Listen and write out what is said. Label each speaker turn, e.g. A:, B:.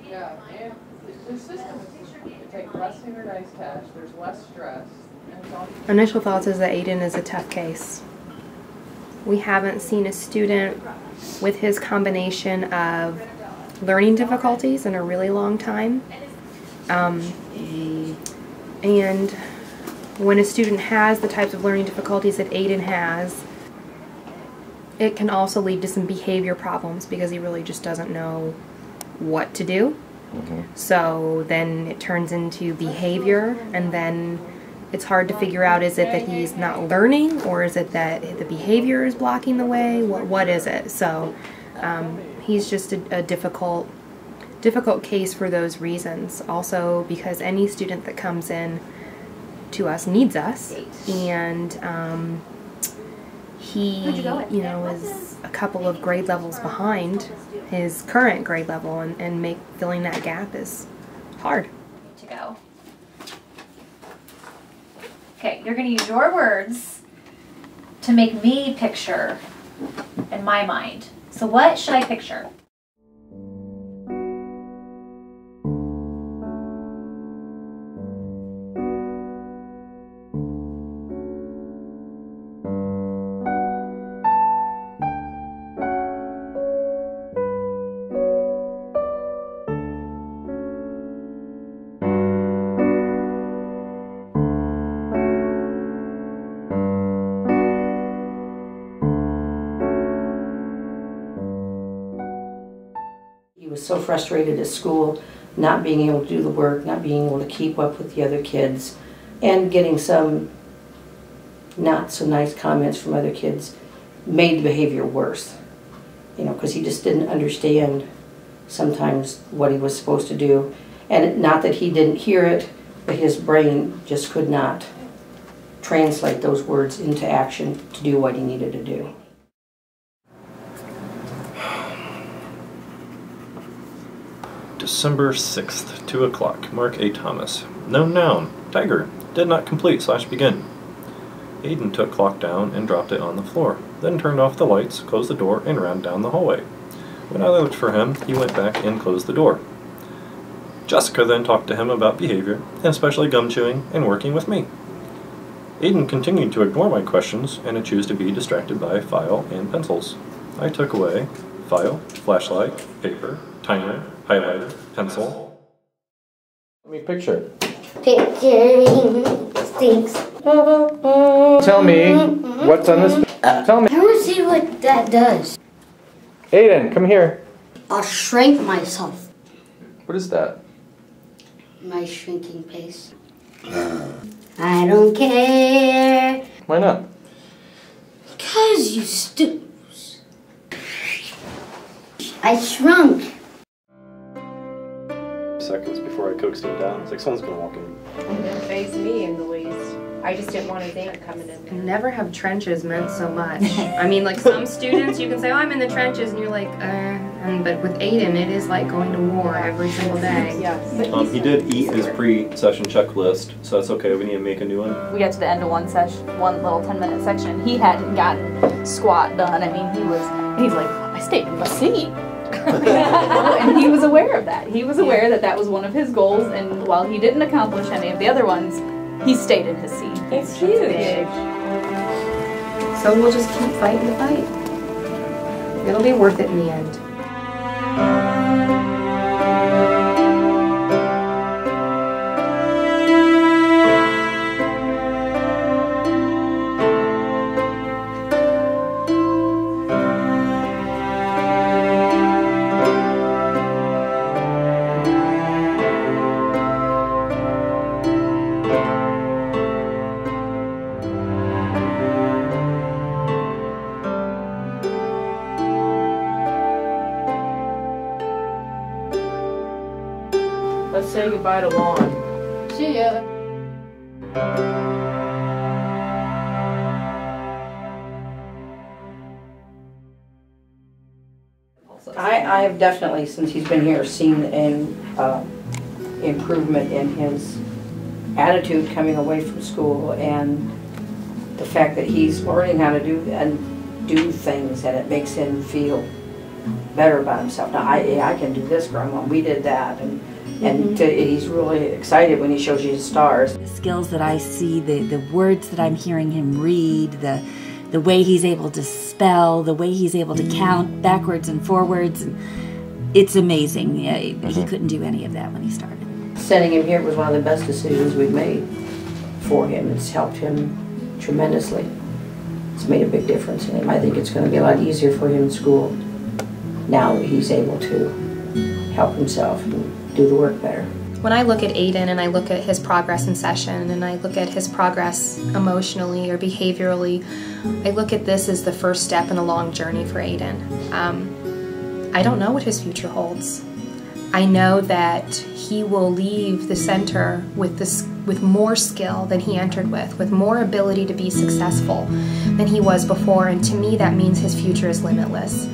A: Yeah, and the system is take less standardized tests, there's less stress.
B: Initial thoughts is that Aidan is a tough case. We haven't seen a student with his combination of learning difficulties in a really long time. And when a student has the types of learning difficulties that Aidan has, it can also lead to some behavior problems because he really just doesn't know what to do. So then it turns into behavior, and then it's hard to figure out, is it that he's not learning, or is it that the behavior is blocking the way? What is it? So he's just a difficult case for those reasons. Also because any student that comes in to us needs us, and he, you know, is a couple of grade levels behind his current grade level, and filling that gap is hard.
C: To go. Okay, you're going to use your words to make me picture in my mind. So what should I picture?
D: He was so frustrated at school, not being able to do the work, not being able to keep up with the other kids, and getting some not so nice comments from other kids made the behavior worse. You know, because he just didn't understand sometimes what he was supposed to do. And not that he didn't hear it, but his brain just could not translate those words into action to do what he needed to do.
E: December 6th, 2 o'clock. Mark A. Thomas. Known noun. Tiger. Did not complete / begin. Aidan took clock down and dropped it on the floor, then turned off the lights, closed the door, and ran down the hallway. When I looked for him, he went back and closed the door. Jessica then talked to him about behavior, and especially gum chewing, and working with me. Aidan continued to ignore my questions and to choose to be distracted by file and pencils. I took away file, flashlight, paper, timer, highlighter, pencil.
F: Let me picture.
G: Picturing stinks.
F: Tell me what's on this. Tell me.
G: I want to see what that does.
F: Aidan, come here.
G: I'll shrink myself.
F: What is that?
G: My shrinking pace. I don't care.
F: Why not?
G: Because you stoops. I shrunk.
E: Seconds before I coaxed him down. It's like someone's gonna walk in.
H: It didn't faze me in the least. I just didn't want his aunt coming in there.
B: Never have trenches meant so much. I mean, like some students, you can say, oh, I'm in the trenches, and you're like, but with Aidan, it is like going to war every single day.
H: Yes.
E: He did eat his pre-session checklist, so that's okay. We need to make a new one.
I: We got to the end of one little 10-minute section. He hadn't gotten squat done. I mean, he's like, I stayed in my seat. And he was aware of that. He was aware that that was one of his goals, and while he didn't accomplish any of the other ones, he stayed in his seat.
H: It's huge.
B: So we'll just keep fighting the fight. It'll be worth it in the end.
A: Let's say goodbye to Lon.
G: See ya.
D: I have definitely, since he's been here, seen an improvement in his attitude coming away from school, and the fact that he's learning how to do things, and it makes him feel better about himself. Now, I can do this, Grandma. We did that. And he's really excited when he shows you his stars.
J: The skills that I see, the words that I'm hearing him read, the way he's able to spell, the way he's able to count backwards and forwards, it's amazing. He couldn't do any of that when he started.
D: Sending him here was one of the best decisions we've made for him. It's helped him tremendously. It's made a big difference in him. I think it's going to be a lot easier for him in school now that he's able to help himself and do the work better.
B: When I look at Aidan and I look at his progress in session and I look at his progress emotionally or behaviorally, I look at this as the first step in a long journey for Aidan. I don't know what his future holds. I know that he will leave the center with more skill than he entered with more ability to be successful than he was before, and to me that means his future is limitless.